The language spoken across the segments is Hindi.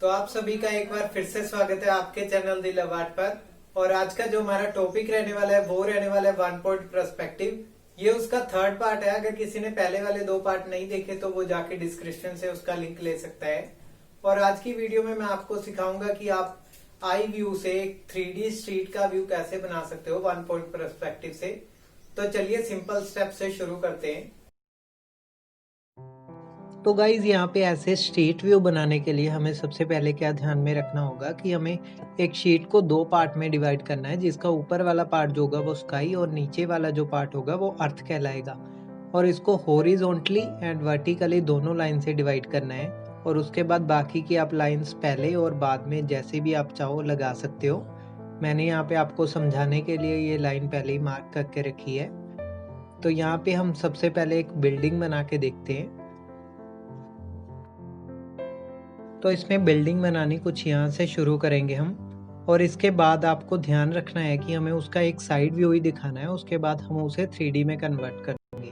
तो आप सभी का एक बार फिर से स्वागत है आपके चैनल दी लव आर्ट पर। और आज का जो हमारा टॉपिक रहने वाला है वो रहने वाला है 1 पॉइंट पर्सपेक्टिव। ये उसका थर्ड पार्ट है। अगर किसी ने पहले वाले 2 पार्ट नहीं देखे तो वो जाके डिस्क्रिप्शन से उसका लिंक ले सकता है। और आज की वीडियो में मैं आपको सिखाऊंगा कि आप आई व्यू से एक 3D स्ट्रीट का व्यू कैसे बना सकते हो 1 पॉइंट पर्सपेक्टिव से। तो चलिए सिंपल स्टेप से शुरू करते हैं। तो गाइज यहाँ पे ऐसे स्ट्रीट व्यू बनाने के लिए हमें सबसे पहले क्या ध्यान में रखना होगा कि हमें एक शीट को 2 पार्ट में डिवाइड करना है, जिसका ऊपर वाला पार्ट जो होगा वो स्काई और नीचे वाला जो पार्ट होगा वो अर्थ कहलाएगा। और इसको हॉरिजॉन्टली एंड वर्टिकली दोनों लाइन से डिवाइड करना है। और उसके बाद बाकी की आप लाइंस पहले और बाद में जैसे भी आप चाहो लगा सकते हो। मैंने यहाँ पे आपको समझाने के लिए ये लाइन पहले ही मार्क करके रखी है। तो यहाँ पे हम सबसे पहले एक बिल्डिंग बना के देखते हैं। तो इसमें बिल्डिंग बनानी कुछ यहाँ से शुरू करेंगे हम। और इसके बाद आपको ध्यान रखना है कि हमें उसका एक साइड व्यू ही दिखाना है, उसके बाद हम उसे 3D में कन्वर्ट करेंगे।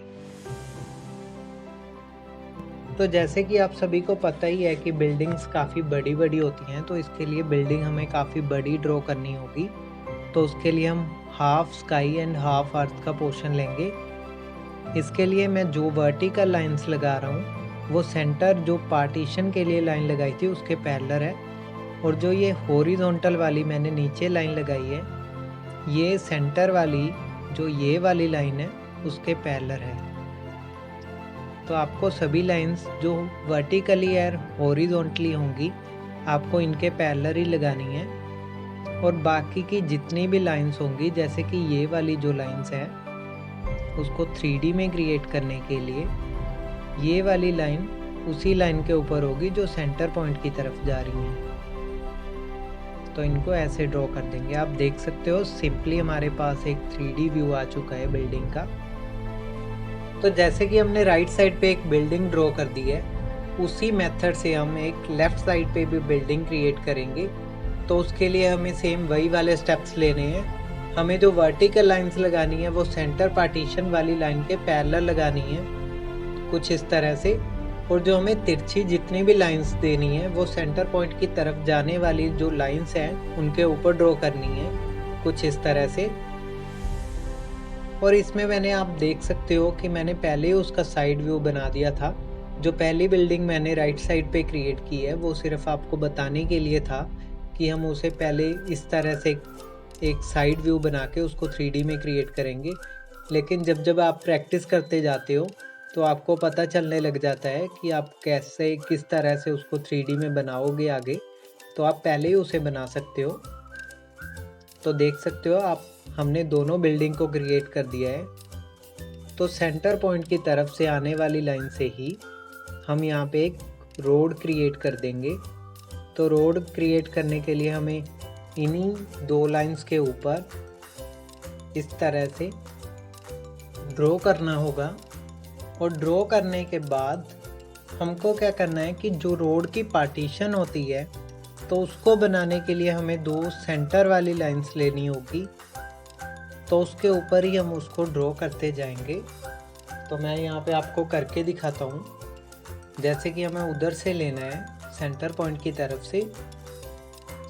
तो जैसे कि आप सभी को पता ही है कि बिल्डिंग्स काफ़ी बड़ी बड़ी होती हैं, तो इसके लिए बिल्डिंग हमें काफ़ी बड़ी ड्रॉ करनी होगी। तो उसके लिए हम हाफ स्काई एंड हाफ अर्थ का पोर्शन लेंगे। इसके लिए मैं जो वर्टिकल लाइंस लगा रहा हूँ वो सेंटर जो पार्टीशन के लिए लाइन लगाई थी उसके पैरेलल है। और जो ये हॉरिजॉन्टल वाली मैंने नीचे लाइन लगाई है, ये सेंटर वाली जो ये वाली लाइन है उसके पैरेलल है। तो आपको सभी लाइंस जो वर्टिकली और हॉरिजॉन्टली होंगी आपको इनके पैरेलल ही लगानी है। और बाकी की जितनी भी लाइंस होंगी, जैसे कि ये वाली जो लाइंस है उसको 3D में क्रिएट करने के लिए ये वाली लाइन उसी लाइन के ऊपर होगी जो सेंटर पॉइंट की तरफ जा रही है। तो इनको ऐसे ड्रॉ कर देंगे। आप देख सकते हो सिंपली हमारे पास एक 3D व्यू आ चुका है बिल्डिंग का। तो जैसे कि हमने राइट साइड पे एक बिल्डिंग ड्रॉ कर दी है, उसी मेथड से हम एक लेफ्ट साइड पे भी बिल्डिंग क्रिएट करेंगे। तो उसके लिए हमें सेम वही वाले स्टेप्स लेने हैं। हमें जो वर्टिकल लाइंस लगानी है वो सेंटर पार्टीशन वाली लाइन के पैरेलल लगानी है कुछ इस तरह से। और जो हमें तिरछी जितनी भी लाइंस देनी है वो सेंटर पॉइंट की तरफ जाने वाली जो लाइंस हैं उनके ऊपर ड्रॉ करनी है कुछ इस तरह से। और इसमें मैंने आप देख सकते हो कि मैंने पहले ही उसका साइड व्यू बना दिया था। जो पहली बिल्डिंग मैंने राइट साइड पे क्रिएट की है वो सिर्फ आपको बताने के लिए था कि हम उसे पहले इस तरह से एक साइड व्यू बना के उसको 3D में क्रिएट करेंगे। लेकिन जब आप प्रैक्टिस करते जाते हो तो आपको पता चलने लग जाता है कि आप कैसे किस तरह से उसको 3D में बनाओगे आगे। तो आप पहले ही उसे बना सकते हो। तो देख सकते हो आप, हमने दोनों बिल्डिंग को क्रिएट कर दिया है। तो सेंटर पॉइंट की तरफ से आने वाली लाइन से ही हम यहाँ पे एक रोड क्रिएट कर देंगे। तो रोड क्रिएट करने के लिए हमें इन्हीं 2 लाइंस के ऊपर इस तरह से ड्रॉ करना होगा। और ड्रॉ करने के बाद हमको क्या करना है कि जो रोड की पार्टीशन होती है तो उसको बनाने के लिए हमें 2 सेंटर वाली लाइंस लेनी होगी। तो उसके ऊपर ही हम उसको ड्रॉ करते जाएंगे। तो मैं यहाँ पे आपको करके दिखाता हूँ। जैसे कि हमें उधर से लेना है सेंटर पॉइंट की तरफ से।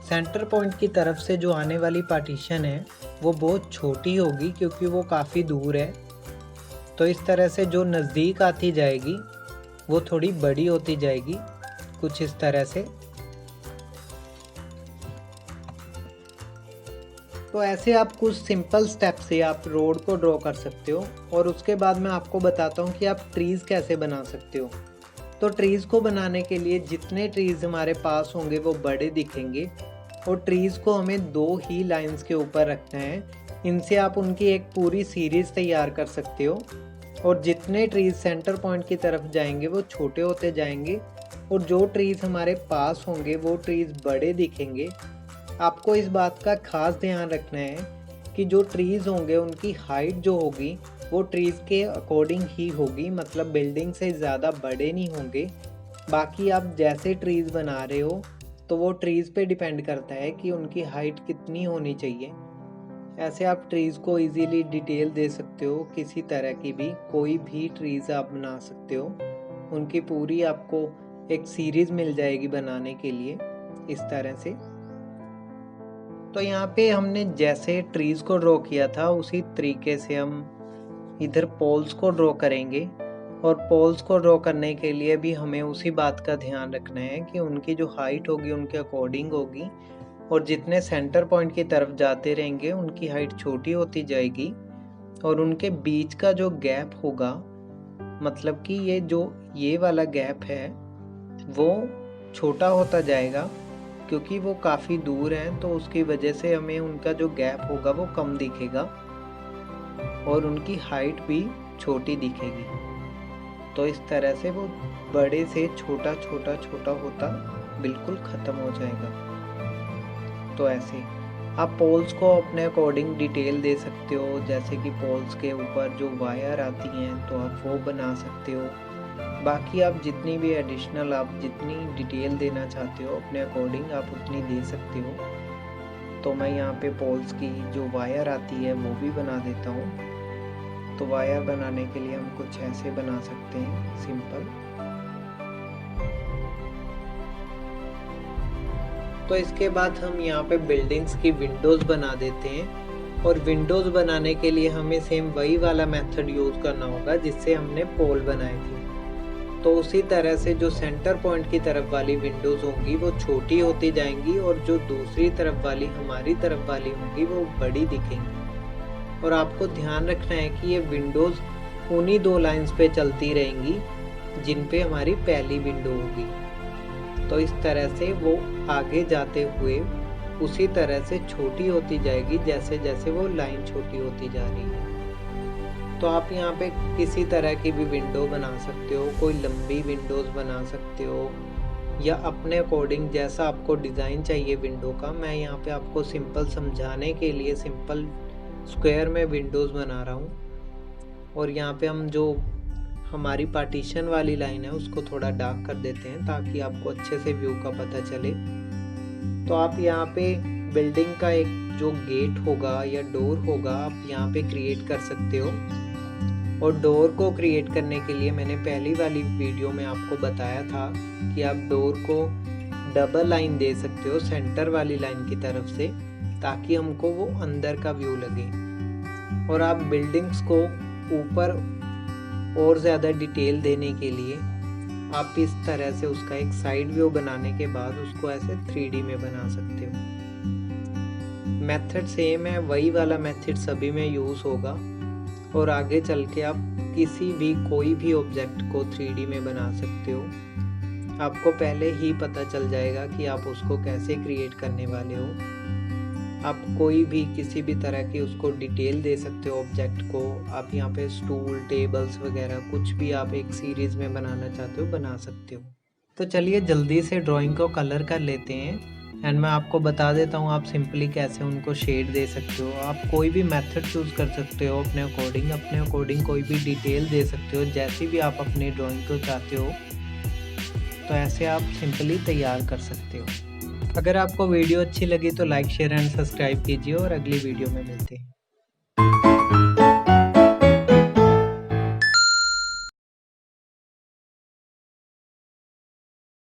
सेंटर पॉइंट की तरफ से जो आने वाली पार्टीशन है वो बहुत छोटी होगी क्योंकि वो काफ़ी दूर है। तो इस तरह से जो नज़दीक आती जाएगी वो थोड़ी बड़ी होती जाएगी कुछ इस तरह से। तो ऐसे आप कुछ सिंपल स्टेप से आप रोड को ड्रॉ कर सकते हो। और उसके बाद मैं आपको बताता हूँ कि आप ट्रीज़ कैसे बना सकते हो। तो ट्रीज़ को बनाने के लिए जितने ट्रीज़ हमारे पास होंगे वो बड़े दिखेंगे। और ट्रीज़ को हमें 2 ही लाइंस के ऊपर रखना है। इनसे आप उनकी एक पूरी सीरीज़ तैयार कर सकते हो। और जितने ट्रीज़ सेंटर पॉइंट की तरफ जाएंगे वो छोटे होते जाएंगे और जो ट्रीज़ हमारे पास होंगे वो ट्रीज़ बड़े दिखेंगे। आपको इस बात का खास ध्यान रखना है कि जो ट्रीज़ होंगे उनकी हाइट जो होगी वो ट्रीज़ के अकॉर्डिंग ही होगी, मतलब बिल्डिंग से ज़्यादा बड़े नहीं होंगे। बाकी आप जैसे ट्रीज़ बना रहे हो तो वो ट्रीज़ पे डिपेंड करता है कि उनकी हाइट कितनी होनी चाहिए। ऐसे आप ट्रीज़ को इजीली डिटेल दे सकते हो। किसी तरह की भी कोई भी ट्रीज़ आप बना सकते हो। उनकी पूरी आपको एक सीरीज़ मिल जाएगी बनाने के लिए। इस तरह से। तो यहाँ पे हमने जैसे ट्रीज को ड्रॉ किया था उसी तरीके से हम इधर पोल्स को ड्रॉ करेंगे। और पोल्स को ड्रॉ करने के लिए भी हमें उसी बात का ध्यान रखना है कि उनकी जो हाइट होगी उनके अकॉर्डिंग होगी, और जितने सेंटर पॉइंट की तरफ जाते रहेंगे उनकी हाइट छोटी होती जाएगी, और उनके बीच का जो गैप होगा, मतलब कि ये वाला गैप है वो छोटा होता जाएगा, क्योंकि वो काफ़ी दूर हैं, तो उसकी वजह से हमें उनका जो गैप होगा वो कम दिखेगा और उनकी हाइट भी छोटी दिखेगी। तो इस तरह से वो बड़े से छोटा छोटा छोटा होता बिल्कुल ख़त्म हो जाएगा। तो ऐसे आप पोल्स को अपने अकॉर्डिंग डिटेल दे सकते हो, जैसे कि पोल्स के ऊपर जो वायर आती हैं तो आप वो बना सकते हो। बाकी आप जितनी भी एडिशनल आप जितनी डिटेल देना चाहते हो अपने अकॉर्डिंग आप उतनी दे सकते हो। तो मैं यहाँ पे पोल्स की जो वायर आती है वो भी बना देता हूँ। तो वायर बनाने के लिए हम कुछ ऐसे बना सकते हैं सिंपल। तो इसके बाद हम यहाँ पे बिल्डिंग्स की विंडोज बना देते हैं, और विंडोज बनाने के लिए हमें सेम वही वाला मेथड यूज करना होगा जिससे हमने पोल बनाए थे। तो उसी तरह से जो सेंटर पॉइंट की तरफ वाली विंडोज होंगी वो छोटी होती जाएंगी, और जो दूसरी तरफ वाली हमारी तरफ वाली होंगी वो बड़ी दिखेंगी। और आपको ध्यान रखना है कि ये विंडोज उन्हीं 2 लाइंस पे चलती रहेंगी जिन पे हमारी पहली विंडो होगी। तो इस तरह से वो आगे जाते हुए उसी तरह से छोटी होती जाएगी जैसे जैसे वो लाइन छोटी होती जा रही है। तो आप यहाँ पे किसी तरह की भी विंडो बना सकते हो, कोई लंबी विंडोज बना सकते हो, या अपने अकॉर्डिंग जैसा आपको डिज़ाइन चाहिए विंडो का। मैं यहाँ पे आपको सिंपल समझाने के लिए सिंपल स्क्वायर में विंडोज़ बना रहा हूँ। और यहाँ पे हम जो हमारी पार्टीशन वाली लाइन है उसको थोड़ा डार्क कर देते हैं ताकि आपको अच्छे से व्यू का पता चले। तो आप यहाँ पे बिल्डिंग का एक जो गेट होगा या डोर होगा आप यहाँ पे क्रिएट कर सकते हो। और डोर को क्रिएट करने के लिए मैंने पहली वाली वीडियो में आपको बताया था कि आप डोर को डबल लाइन दे सकते हो सेंटर वाली लाइन की तरफ से, ताकि हमको वो अंदर का व्यू लगे। और आप बिल्डिंग्स को ऊपर और ज़्यादा डिटेल देने के लिए आप इस तरह से उसका एक साइड व्यू बनाने के बाद उसको ऐसे 3D में बना सकते हो। मेथड सेम है, वही वाला मेथड सभी में यूज़ होगा। और आगे चल के आप किसी भी कोई भी ऑब्जेक्ट को 3D में बना सकते हो। आपको पहले ही पता चल जाएगा कि आप उसको कैसे क्रिएट करने वाले हो। आप कोई भी किसी भी तरह की उसको डिटेल दे सकते हो ऑब्जेक्ट को। आप यहाँ पे स्टूल, टेबल्स वगैरह कुछ भी आप एक सीरीज़ में बनाना चाहते हो बना सकते हो। तो चलिए जल्दी से ड्राइंग को कलर कर लेते हैं, एंड मैं आपको बता देता हूँ आप सिंपली कैसे उनको शेड दे सकते हो। आप कोई भी मेथड चूज़ कर सकते हो अपने अकॉर्डिंग कोई भी डिटेल दे सकते हो जैसी भी आप अपनी ड्राइंग को चाहते हो। तो ऐसे आप सिंपली तैयार कर सकते हो। अगर आपको वीडियो अच्छी लगी तो लाइक, शेयर एंड सब्सक्राइब कीजिए, और अगली वीडियो में मिलते हैं।